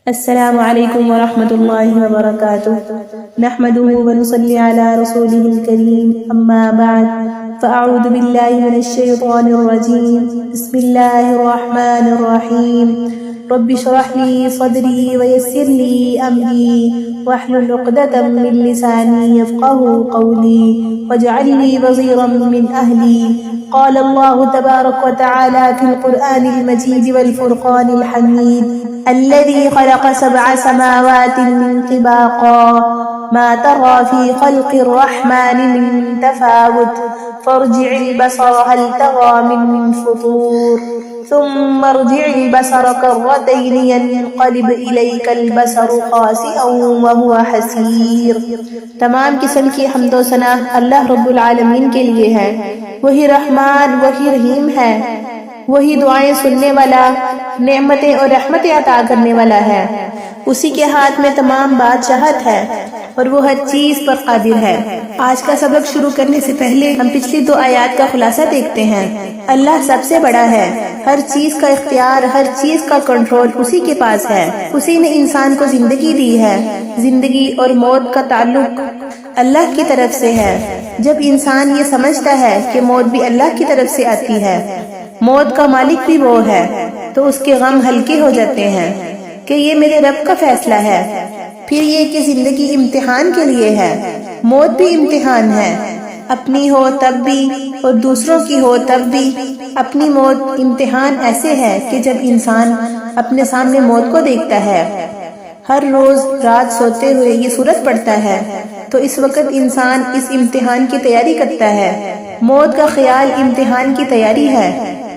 السلام علیکم ورحمۃ اللہ وبرکاتہ نحمده ونصلی علی رسوله الکریم اما بعد فاعوذ باللہ من الشیطان الرجیم بسم اللہ الرحمن الرحیم رب اشرح لی صدری ویسر لی امری واحلل عقدۃ من لسانی یفقهوا قولی واجعل لی وزیرا من اہلی قال اللہ تبارک وتعالی فی القرآن المجید والفرقان الحمید الذي خلق 7 سماوات طباقا ما ترى في خلق الرحمن من تفاوت فارجع البصر هل ترى من فطور ثم ارجع البصر كرتين ينقلب إليك البصر خاسئا وهو حسير۔ تمام قسم کی حمد و ثنا اللہ رب العالمین کے لیے ہے، وہی رحمان وہی رحیم ہے، وہی دعائیں سننے والا، نعمتیں اور رحمتیں عطا کرنے والا ہے، اسی کے ہاتھ میں تمام بادشاہت ہے اور وہ ہر چیز پر قادر ہے۔ آج کا سبق شروع کرنے سے پہلے ہم پچھلی 2 آیات کا خلاصہ دیکھتے ہیں۔ اللہ سب سے بڑا ہے، ہر چیز کا اختیار، ہر چیز کا کنٹرول اسی کے پاس ہے۔ اسی نے انسان کو زندگی دی ہے، زندگی اور موت کا تعلق اللہ کی طرف سے ہے۔ جب انسان یہ سمجھتا ہے کہ موت بھی اللہ کی طرف سے آتی ہے، موت کا مالک بھی وہ ہے، تو اس کے غم ہلکے ہو جاتے ہیں کہ یہ میرے رب کا فیصلہ ہے۔ پھر یہ کہ زندگی امتحان کے لیے ہے، موت بھی امتحان ہے، اپنی ہو تب بھی اور دوسروں کی ہو تب بھی۔ اپنی موت امتحان ایسے ہے کہ جب انسان اپنے سامنے موت کو دیکھتا ہے، ہر روز رات سوتے ہوئے یہ صورت پڑتا ہے، تو اس وقت انسان اس امتحان کی تیاری کرتا ہے۔ موت کا خیال امتحان کی تیاری ہے۔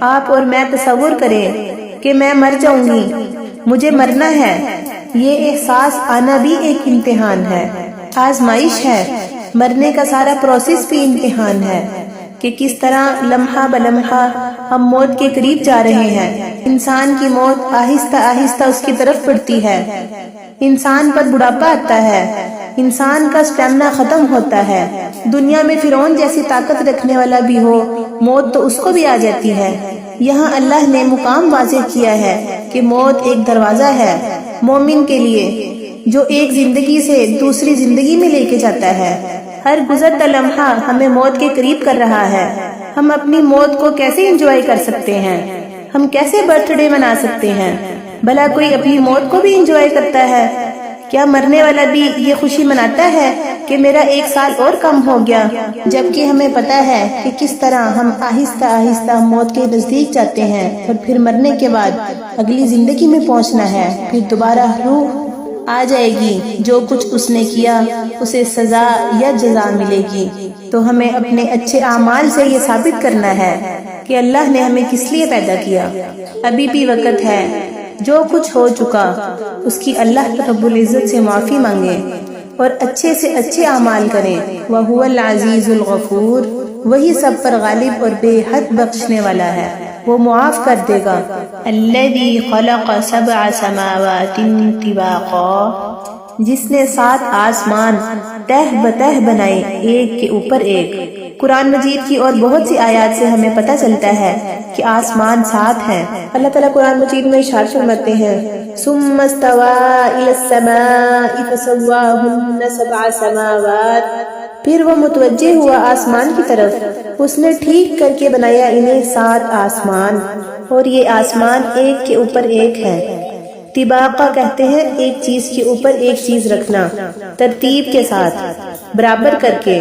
آپ اور میں تصور کریں کہ میں مر جاؤں گی، مجھے مرنا ہے، یہ احساس آنا بھی ایک امتحان ہے، آزمائش ہے۔ مرنے کا سارا پروسیس بھی امتحان ہے کہ کس طرح لمحہ بلمحہ ہم موت کے قریب جا رہے ہیں۔ انسان کی موت آہستہ آہستہ اس کی طرف بڑھتی ہے، انسان پر بڑھاپا آتا ہے، انسان کا اسٹیمنا ختم ہوتا ہے۔ دنیا میں فرعون جیسی طاقت رکھنے والا بھی ہو، موت تو اس کو بھی آ جاتی ہے۔ یہاں اللہ نے مقام واضح کیا ہے کہ موت ایک دروازہ ہے مومن کے لیے، جو ایک زندگی سے دوسری زندگی میں لے کے جاتا ہے۔ ہر گزرتا لمحہ ہمیں موت کے قریب کر رہا ہے۔ ہم اپنی موت کو کیسے انجوائے کر سکتے ہیں؟ ہم کیسے برتھ ڈے منا سکتے ہیں؟ بھلا کوئی اپنی موت کو بھی انجوائے کرتا ہے؟ کیا مرنے والا بھی یہ خوشی مناتا ہے کہ میرا 1 سال اور کم ہو گیا؟ جبکہ ہمیں پتا ہے کہ کس طرح ہم آہستہ آہستہ موت کے نزدیک جاتے ہیں، اور پھر مرنے کے بعد اگلی زندگی میں پہنچنا ہے، پھر دوبارہ روح آ جائے گی، جو کچھ اس نے کیا اسے سزا یا جزا ملے گی۔ تو ہمیں اپنے اچھے اعمال سے یہ ثابت کرنا ہے کہ اللہ نے ہمیں کس لیے پیدا کیا۔ ابھی بھی وقت ہے، جو کچھ ہو چکا اس کی اللہ رب العزت سے معافی مانگیں اور اچھے سے اچھے اعمال کریں۔ وَهُوَ الْعَزِيزُ الْغَفُورُ، وہی سب پر غالب اور بے حد بخشنے والا ہے، وہ معاف کر دے گا۔ الَّذِي خَلَقَ 7 سَمَاوَاتٍ طِبَاقًا، جس نے 7 آسمان تہ بتہ بنائے ایک کے اوپر ایک۔ قرآن مجید کی اور بہت سی آیات سے ہمیں پتہ چلتا ہے کہ آسمان 7 ہیں۔ اللہ تعالیٰ قرآن مجید میں ارشاد فرماتے ہیں ثم استوى إلى السماء فسواهن 7 سماوات، پھر وہ متوجہ ہوا آسمان کی طرف، اس نے ٹھیک کر کے بنایا انہیں 7 آسمان، اور یہ آسمان ایک کے اوپر ایک ہے۔ طباقہ کہتے ہیں ایک چیز کے اوپر ایک چیز رکھنا، ترتیب کے ساتھ، برابر کر کے۔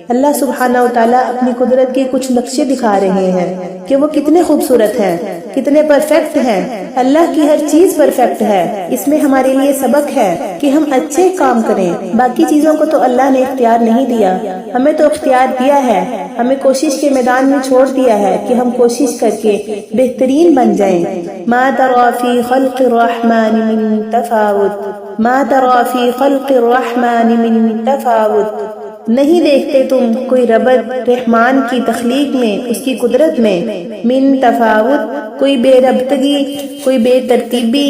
اللہ سبحانہ و تعالیٰ اپنی قدرت کے کچھ نقشے دکھا رہے ہیں کہ وہ کتنے خوبصورت ہیں، کتنے پرفیکٹ ہیں۔ اللہ کی ہر چیز پرفیکٹ ہے۔ اس میں ہمارے لیے سبق ہے کہ ہم اچھے کام کریں۔ باقی چیزوں کو تو اللہ نے اختیار نہیں دیا، ہمیں تو اختیار دیا ہے، ہمیں کوشش کے میدان میں چھوڑ دیا ہے کہ ہم کوشش کر کے بہترین بن جائیں۔ ما ترى في خلق الرحمن من تفاوت، ما ترى في خلق الرحمن من تفاوت، نہیں دیکھتے تم کوئی ربط رحمان کی تخلیق میں، اس کی قدرت میں، من تفاوت، کوئی بے ربطگی، کوئی بے ترتیبی،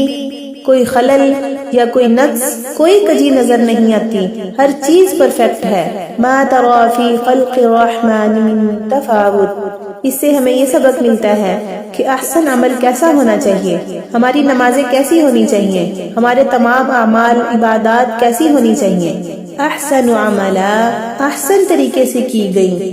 کوئی خلل یا کوئی نقص، کوئی کجی نظر نہیں آتی، ہر چیز پرفیکٹ ہے۔ ما ترى في خلق الرحمن من تفاوت، اس سے ہمیں یہ سبق ملتا ہے کہ احسن عمل کیسا ہونا چاہیے، ہماری نمازیں کیسی ہونی چاہیے، ہمارے تمام اعمال عبادات کیسی ہونی چاہیے۔ احسن عملا، احسن طریقے سے کی گئی،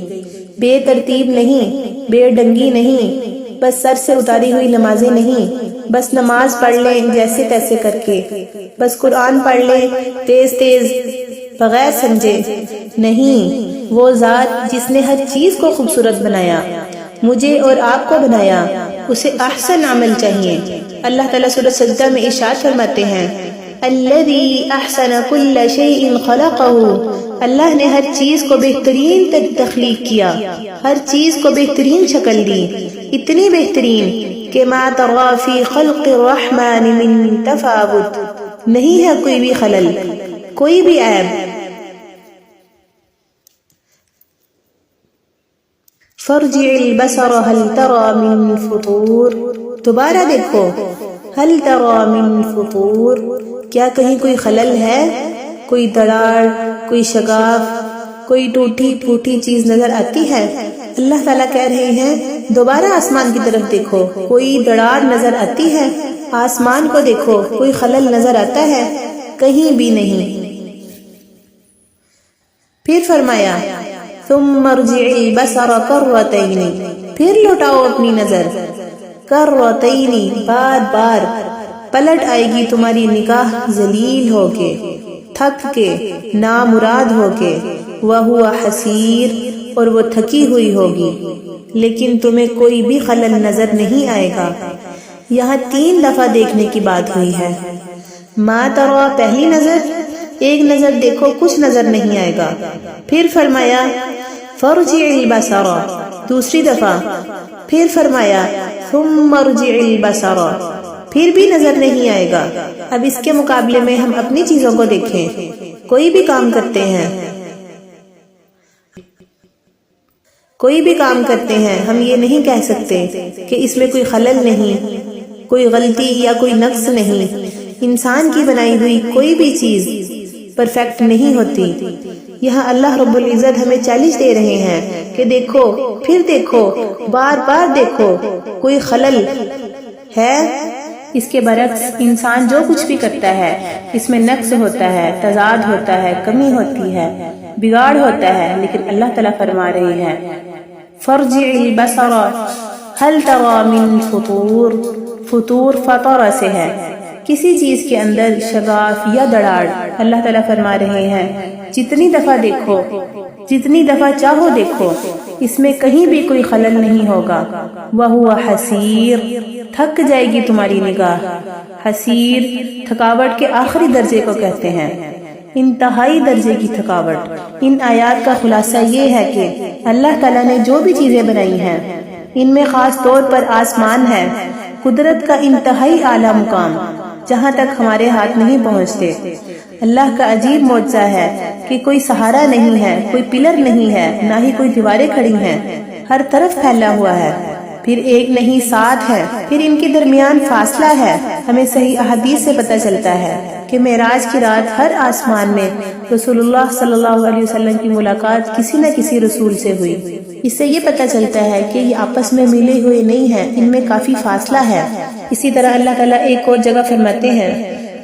بے ترتیب نہیں، بے ڈنگی نہیں، بس سر سے اتاری ہوئی نمازیں نہیں، بس نماز پڑھ لیں جیسے تیسے کر کے، بس قرآن پڑھ لیں تیز تیز بغیر سمجھے، نہیں، وہ ذات جس نے ہر چیز کو خوبصورت بنایا، مجھے اور آپ کو بنایا، اسے احسن عمل چاہیے۔ اللہ تعالیٰ سورۃ سجدہ میں ارشاد فرماتے ہیں الذی احسن کل شیء خلقہ، اللہ نے ہر چیز کو بہترین تخلیق کیا، ہر چیز کو بہترین شکل دی، اتنی بہترین کہ ما تری فی خلق الرحمن من تفاوت، نہیں ہے کوئی بھی خلل، کوئی بھی عیب۔ فارجع البصر هل ترى من فطور، دوبارہ دیکھو، هل ترى من فطور، کیا کہیں کوئی خلل ہے، کوئی دراڑ، کوئی شگاف، کوئی ٹوٹی پھوٹی چیز نظر آتی ہے؟ اللہ تعالیٰ کہہ رہے ہیں دوبارہ آسمان کی طرف دیکھو، کوئی دراڑ نظر آتی ہے؟ آسمان کو دیکھو، کوئی خلل نظر آتا ہے؟ کہیں بھی نہیں۔ پھر فرمایا ثم ارجع البصر کرتین، پھر لوٹاؤ اپنی نظر، کرتین، بار بار، پلٹ آئے گی تمہاری نگاہ ذلیل ہو کے، تھک کے، نامراد ہو کے، وہو حسیر، اور وہ تھکی ہوئی ہوگی، لیکن تمہیں کوئی بھی خلل نظر نہیں آئے گا۔ یہاں 3 دفعہ دیکھنے کی بات ہوئی ہے۔ ما ترى پہلی نظر، ایک نظر دیکھو کچھ نظر نہیں آئے گا۔ پھر فرمایا فارجع البصر، دوسری دفعہ، پھر فرمایا ثم ارجع البصر، پھر بھی نظر نہیں آئے گا۔ اب اس کے مقابلے میں ہم اپنی چیزوں کو دیکھیں، کوئی بھی کام کرتے ہیں، کوئی بھی کام کرتے ہیں، ہم یہ نہیں کہہ سکتے کہ اس میں کوئی خلل نہیں، کوئی غلطی یا کوئی نقص نہیں۔ انسان کی بنائی ہوئی کوئی بھی چیز پرفیکٹ نہیں ہوتی۔ یہاں اللہ رب العزت ہمیں چیلنج دے رہے ہیں کہ دیکھو، پھر دیکھو، بار بار دیکھو، کوئی خلل ہے؟ اس کے برعکس انسان جو کچھ بھی کرتا ہے اس میں نقص ہوتا ہے، تضاد ہوتا ہے، کمی ہوتی ہے، بگاڑ ہوتا ہے، لیکن اللہ تعالیٰ فرما رہے ہیں فارجع البصر هل ترى من فطور، فطور فطر سے ہے، کسی چیز کے اندر شگاف یا دراڑ۔ اللہ تعالیٰ فرما رہے ہیں جتنی دفعہ دیکھو، جتنی دفعہ چاہو دیکھو، اس میں کہیں بھی کوئی خلل نہیں ہوگا۔ وَهُوَ حَسِيرٌ، تھک جائے گی تمہاری نگاہ۔ حسیر تھکاوٹ کے آخری درجے کو کہتے ہیں، انتہائی درجے کی تھکاوٹ۔ ان آیات کا خلاصہ یہ ہے کہ اللہ تعالیٰ نے جو بھی چیزیں بنائی ہیں ان میں خاص طور پر آسمان ہے، قدرت کا انتہائی اعلیٰ مقام جہاں تک ہمارے ہاتھ نہیں پہنچتے۔ اللہ کا عجیب معجزہ ہے کہ کوئی سہارا نہیں ہے، کوئی پلر نہیں ہے، نہ ہی کوئی دیواریں کھڑی ہیں، ہر طرف پھیلا ہوا ہے، پھر ایک نہیں 7 ہے، پھر ان کے درمیان فاصلہ ہے۔ ہمیں صحیح احادیث سے پتہ چلتا ہے کہ معراج کی رات ہر آسمان میں رسول اللہ صلی اللہ علیہ وسلم کی ملاقات کسی نہ کسی رسول سے ہوئی۔ اس سے یہ پتہ چلتا ہے کہ یہ آپس میں ملے ہوئے نہیں ہیں، ان میں کافی فاصلہ ہے۔ اسی طرح اللہ تعالیٰ ایک اور جگہ فرماتے ہیں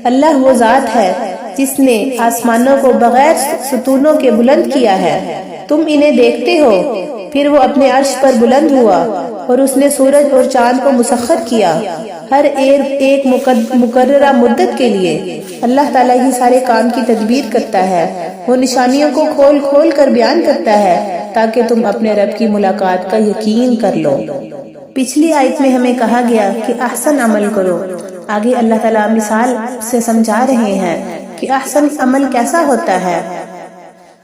اللہ وہ ذات ہے جس نے آسمانوں کو بغیر ستونوں کے بلند کیا ہے، تم انہیں دیکھتے ہو، پھر وہ اپنے عرش پر بلند ہوا اور اس نے سورج اور چاند کو مسخر کیا، ہر ایک مقررہ مدت کے لیے۔ اللہ تعالیٰ ہی سارے کام کی تدبیر کرتا ہے، وہ نشانیوں کو کھول کھول کر بیان کرتا ہے تاکہ تم اپنے رب کی ملاقات کا یقین کر لو۔ پچھلی آیت میں ہمیں کہا گیا کہ احسن عمل کرو، آگے اللہ تعالیٰ مثال سے سمجھا رہے ہیں کہ احسن عمل کیسا ہوتا ہے۔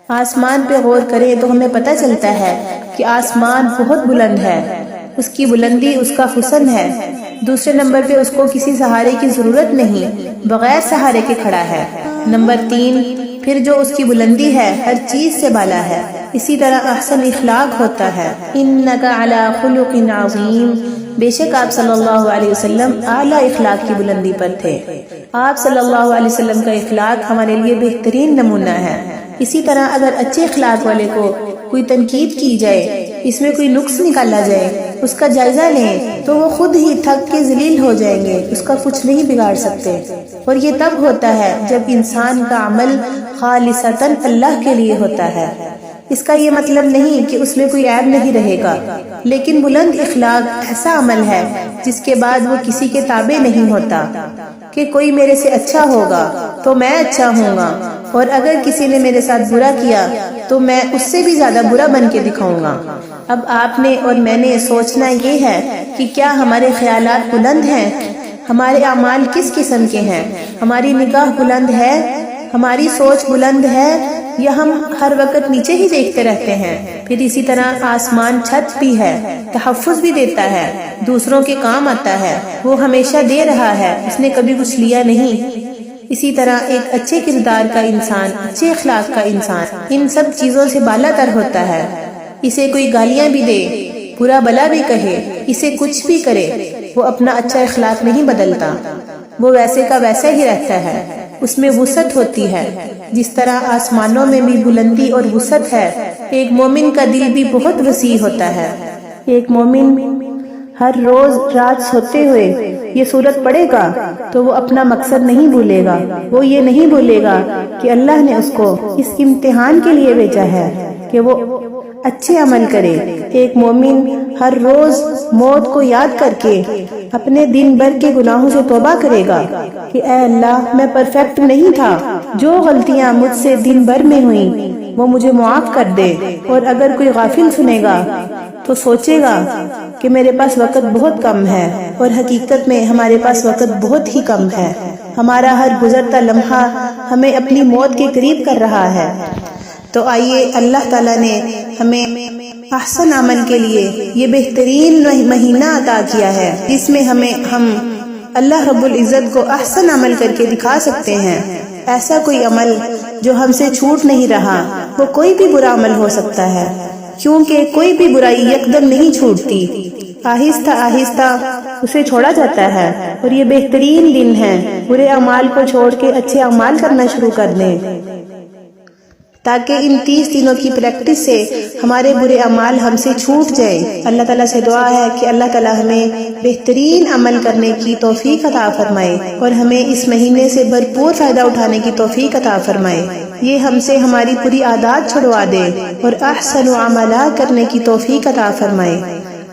آسمان پہ غور کریں تو ہمیں پتہ چلتا ہے کہ آسمان بہت بلند ہے، اس کی بلندی اس کا حسن ہے۔ دوسرے نمبر پہ اس کو کسی سہارے کی ضرورت نہیں، بغیر سہارے کے کھڑا ہے۔ نمبر 3، پھر جو اس کی بلندی ہے ہر چیز سے بالا ہے۔ اسی طرح احسن اخلاق ہوتا ہے، انک علی خلق عظیم، بے شک آپ صلی اللہ علیہ وسلم اعلیٰ اخلاق کی بلندی پر تھے۔ آپ صلی اللہ علیہ وسلم کا اخلاق ہمارے لیے بہترین نمونہ ہے۔ اسی طرح اگر اچھے اخلاق والے کو کوئی تنقید کی جائے اس میں کوئی نقص نکالا جائے، اس کا جائزہ لیں تو وہ خود ہی تھک کے ذلیل ہو جائیں گے، اس کا کچھ نہیں بگاڑ سکتے۔ اور یہ تب ہوتا ہے جب انسان کا عمل خالصتاً اللہ کے لیے ہوتا ہے۔ اس کا یہ مطلب نہیں کہ اس میں کوئی عیب نہیں رہے گا، لیکن بلند اخلاق ایسا عمل ہے جس کے بعد وہ کسی کے تابع نہیں ہوتا کہ کوئی میرے سے اچھا ہوگا تو میں اچھا ہوں گا، اور اگر کسی نے میرے ساتھ برا کیا تو میں اس سے بھی زیادہ برا بن کے دکھاؤں گا۔ اب آپ نے اور میں نے سوچنا یہ ہے کہ کیا ہمارے خیالات بلند ہیں، ہمارے اعمال کس قسم کے ہیں، ہماری نگاہ بلند ہے، ہماری سوچ بلند ہے، یا ہم ہر وقت نیچے ہی دیکھتے رہتے ہیں۔ پھر اسی طرح آسمان چھت بھی ہے، تحفظ بھی دیتا ہے، دوسروں کے کام آتا ہے، وہ ہمیشہ دے رہا ہے، اس نے کبھی کچھ لیا نہیں۔ اسی طرح ایک اچھے کردار کا انسان، اچھے اخلاق کا انسان ان سب چیزوں سے بالا تر ہوتا ہے۔ اسے کوئی گالیاں بھی دے، برا بلا بھی کہے، اسے کچھ بھی کرے، وہ اپنا اچھا اخلاق نہیں بدلتا، وہ ویسے کا ویسا ہی رہتا ہے، اس میں وسعت ہوتی ہے۔ جس طرح آسمانوں میں بھی بلندی اور وسعت ہے، ایک مومن کا دل بھی بہت وسیع ہوتا ہے۔ ایک مومن ہر روز رات سوتے ہوئے یہ سورت پڑھے گا تو وہ اپنا مقصد نہیں بھولے گا، وہ یہ نہیں بھولے گا کہ اللہ نے اس کو اس امتحان کے لیے بھیجا ہے کہ وہ اچھے عمل کرے۔ ایک مومن ہر روز موت کو یاد کر کے اپنے دن بھر کے گناہوں سے توبہ کرے گا کہ اے اللہ میں پرفیکٹ نہیں تھا، جو غلطیاں مجھ سے دن بھر میں ہوئیں وہ مجھے معاف کر دے۔ اور اگر کوئی غافل سنے گا تو سوچے گا کہ میرے پاس وقت بہت کم ہے، اور حقیقت میں ہمارے پاس وقت بہت ہی کم ہے، ہمارا ہر گزرتا لمحہ ہمیں اپنی موت کے قریب کر رہا ہے۔ تو آئیے اللہ تعالیٰ نے ہمیں احسن عمل کے لیے یہ بہترین مہینہ عطا کیا ہے جس میں ہم اللہ رب العزت کو احسن عمل کر کے دکھا سکتے ہیں۔ ایسا کوئی عمل جو ہم سے چھوٹ نہیں رہا، وہ کوئی بھی برا عمل ہو سکتا ہے، کیونکہ کوئی بھی برائی یکدم نہیں چھوٹتی، آہستہ آہستہ اسے چھوڑا جاتا ہے۔ اور یہ بہترین دن ہے برے اعمال کو چھوڑ کے اچھے اعمال کرنا شروع کر دیں، تاکہ ان 30 دنوں کی پریکٹس سے ہمارے برے اعمال ہم سے چھوٹ جائیں۔ اللہ تعالیٰ سے دعا ہے کہ اللہ تعالیٰ ہمیں بہترین عمل کرنے کی توفیق عطا فرمائے، اور ہمیں اس مہینے سے بھرپور فائدہ اٹھانے کی توفیق عطا فرمائے۔ یہ ہم سے ہماری بری عادات چھڑوا دے اور احسن عملہ کرنے کی توفیق عطا فرمائے۔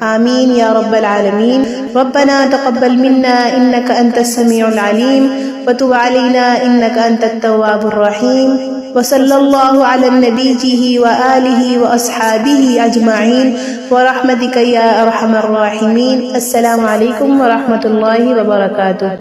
آمین یا رب العالمین۔ ربنا تقبل منا انك انت السميع العليم وتب علينا انك انت التواب الرحيم، وصلى الله على النبي وآله وأصحابه أجمعين ورحمتك يا أرحم الراحمين۔ السلام علیکم ورحمۃ اللہ وبرکاتہ۔